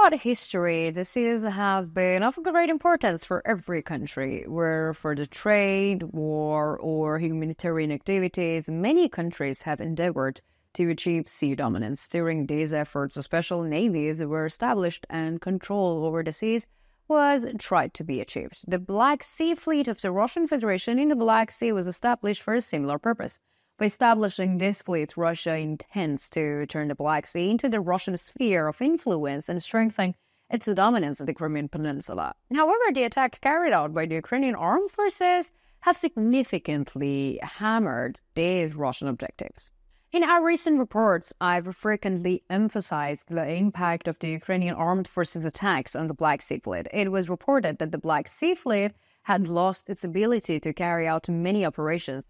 Throughout history, the seas have been of great importance for every country, where for the trade, war, or humanitarian activities, many countries have endeavored to achieve sea dominance. During these efforts, special navies were established and control over the seas was tried to be achieved. The Black Sea Fleet of the Russian Federation in the Black Sea was established for a similar purpose. By establishing this fleet, Russia intends to turn the Black Sea into the Russian sphere of influence and strengthen its dominance in the Crimean Peninsula. However, the attacks carried out by the Ukrainian Armed Forces have significantly hammered these Russian objectives. In our recent reports, I've frequently emphasized the impact of the Ukrainian Armed Forces attacks on the Black Sea Fleet. It was reported that the Black Sea Fleet had lost its ability to carry out many operations.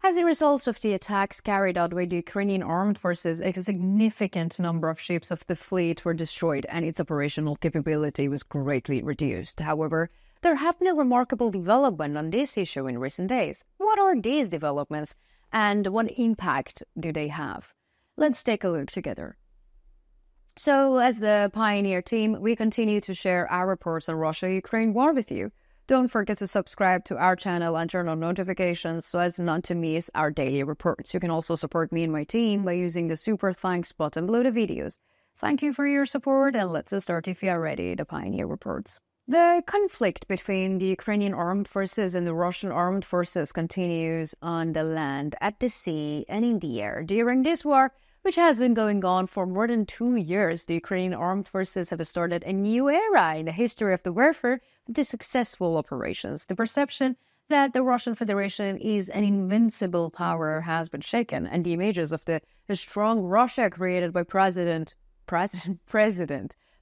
As a result of the attacks carried out by the Ukrainian Armed Forces, a significant number of ships of the fleet were destroyed and its operational capability was greatly reduced. However, there have been a remarkable development on this issue in recent days. What are these developments and what impact do they have? Let's take a look together. So, as the Pioneer team, we continue to share our reports on Russia-Ukraine war with you. Don't forget to subscribe to our channel and turn on notifications so as not to miss our daily reports. You can also support me and my team by using the super thanks button below the videos. Thank you for your support, and let's start if you are ready, the Pioneer reports. The conflict between the Ukrainian Armed Forces and the Russian Armed Forces continues on the land, at the sea, and in the air. During this war, which has been going on for more than 2 years, the Ukrainian Armed Forces have started a new era in the history of the warfare with the successful operations. The perception that the Russian Federation is an invincible power has been shaken, and the images of the strong Russia created by President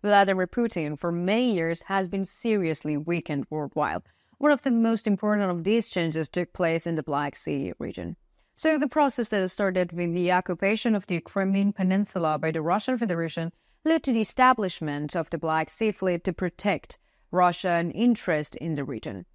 Vladimir Putin for many years has been seriously weakened worldwide. One of the most important of these changes took place in the Black Sea region. So the process that started with the occupation of the Crimean Peninsula by the Russian Federation led to the establishment of the Black Sea Fleet to protect Russian interest in the region.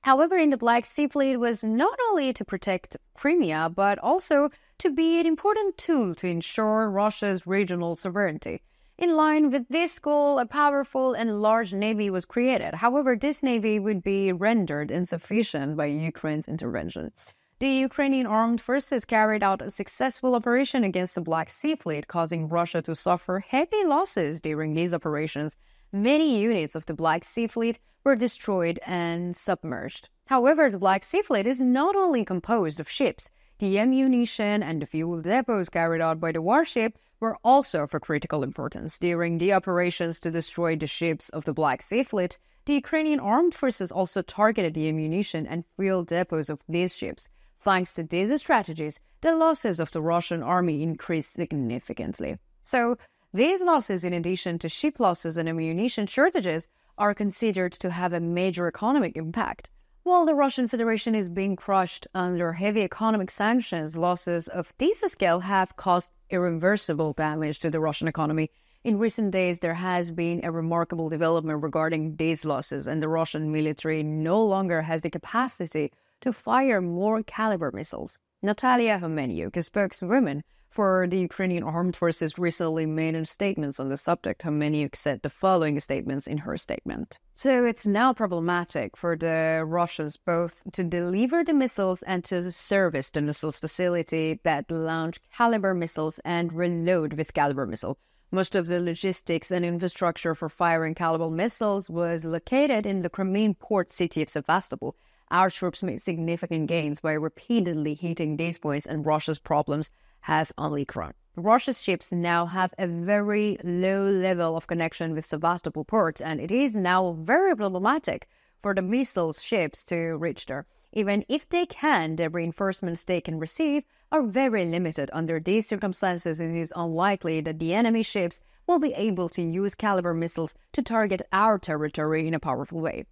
However, in the Black Sea Fleet was not only to protect Crimea, but also to be an important tool to ensure Russia's regional sovereignty. In line with this goal, a powerful and large navy was created. However, this navy would be rendered insufficient by Ukraine's intervention. The Ukrainian Armed Forces carried out a successful operation against the Black Sea Fleet, causing Russia to suffer heavy losses during these operations. Many units of the Black Sea Fleet were destroyed and submerged. However, the Black Sea Fleet is not only composed of ships. The ammunition and the fuel depots carried out by the warship were also of critical importance. During the operations to destroy the ships of the Black Sea Fleet, the Ukrainian Armed Forces also targeted the ammunition and fuel depots of these ships. Thanks to these strategies, the losses of the Russian army increased significantly. So, these losses, in addition to ship losses and ammunition shortages, are considered to have a major economic impact. While the Russian Federation is being crushed under heavy economic sanctions, losses of this scale have caused irreversible damage to the Russian economy. In recent days, there has been a remarkable development regarding these losses, and the Russian military no longer has the capacity to fire more caliber missiles. Natalia Humeniuk, a spokeswoman for the Ukrainian Armed Forces, recently made statements on the subject. Humeniuk said the following statements in her statement. So it's now problematic for the Russians both to deliver the missiles and to service the missiles facility that launch caliber missiles and reload with caliber missile. Most of the logistics and infrastructure for firing caliber missiles was located in the Crimean port city of Sevastopol. Our troops made significant gains by repeatedly hitting these points, and Russia's problems have only grown. Russia's ships now have a very low level of connection with Sevastopol port, and it is now very problematic for the missiles ships to reach there. Even if they can, the reinforcements they can receive are very limited. Under these circumstances, it is unlikely that the enemy ships will be able to use caliber missiles to target our territory in a powerful way.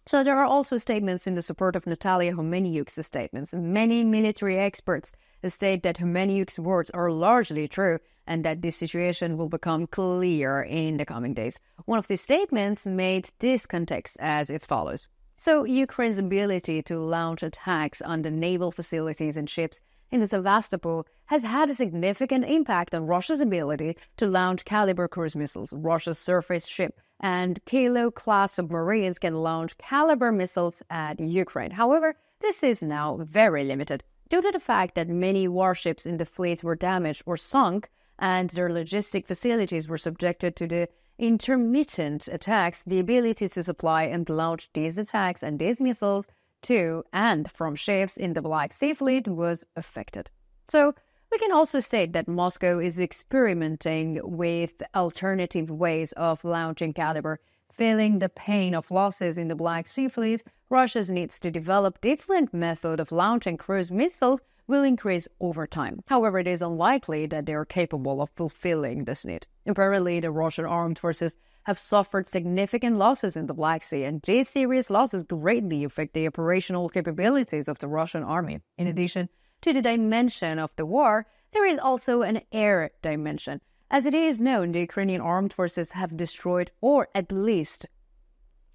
So there are also statements in the support of Natalia Humeniuk's statements. Many military experts state that Humeniuk's words are largely true and that this situation will become clear in the coming days. One of these statements made this context as it follows. So Ukraine's ability to launch attacks on the naval facilities and ships in the Sevastopol has had a significant impact on Russia's ability to launch caliber cruise missiles. Russia's surface ship and Kilo-class submarines can launch caliber missiles at Ukraine. However, this is now very limited due to the fact that many warships in the fleet were damaged or sunk, and their logistic facilities were subjected to the intermittent attacks. The ability to supply and launch these attacks and these missiles to and from ships in the Black Sea Fleet was affected. So we can also state that Moscow is experimenting with alternative ways of launching caliber. Feeling the pain of losses in the Black Sea Fleet, Russia needs to develop different method of launching cruise missiles will increase over time. However, it is unlikely that they are capable of fulfilling this need. Apparently, the Russian armed forces have suffered significant losses in the Black Sea, and these serious losses greatly affect the operational capabilities of the Russian army. In addition to the dimension of the war, there is also an air dimension. As it is known, the Ukrainian armed forces have destroyed or at least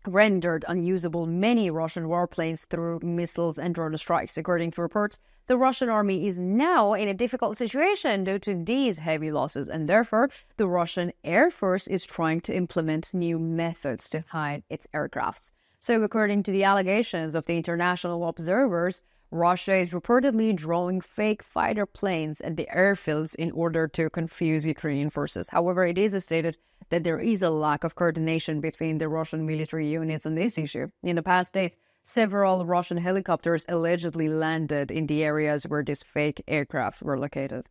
rendered unusable many Russian warplanes through missiles and drone strikes. According to reports, the Russian army is now in a difficult situation due to these heavy losses, and therefore the Russian Air Force is trying to implement new methods to hide its aircrafts. So according to the allegations of the international observers, Russia is reportedly drawing fake fighter planes at the airfields in order to confuse Ukrainian forces. However, it is stated that there is a lack of coordination between the Russian military units on this issue. In the past days, several Russian helicopters allegedly landed in the areas where these fake aircraft were located.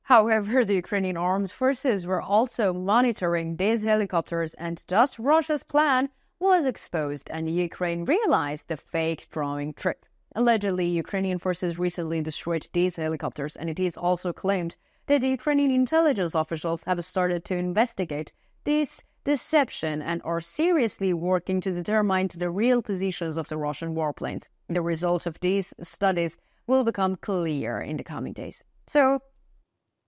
However, the Ukrainian armed forces were also monitoring these helicopters, and thus Russia's plan was exposed, and Ukraine realized the fake drawing trick. Allegedly, Ukrainian forces recently destroyed these helicopters, and it is also claimed that the Ukrainian intelligence officials have started to investigate this deception and are seriously working to determine the real positions of the Russian warplanes. The results of these studies will become clear in the coming days. So,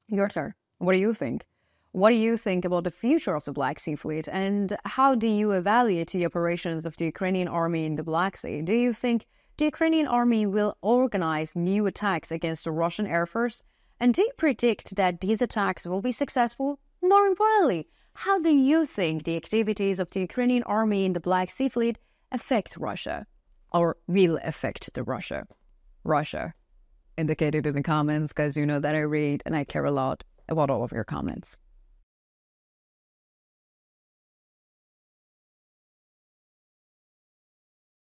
your turn. What do you think? What do you think about the future of the Black Sea Fleet, and how do you evaluate the operations of the Ukrainian army in the Black Sea? Do you think the Ukrainian army will organize new attacks against the Russian Air Force? And do you predict that these attacks will be successful? More importantly, how do you think the activities of the Ukrainian army in the Black Sea Fleet affect Russia? Or will affect the Russia? Indicate it in the comments, because you know that I read and I care a lot about all of your comments.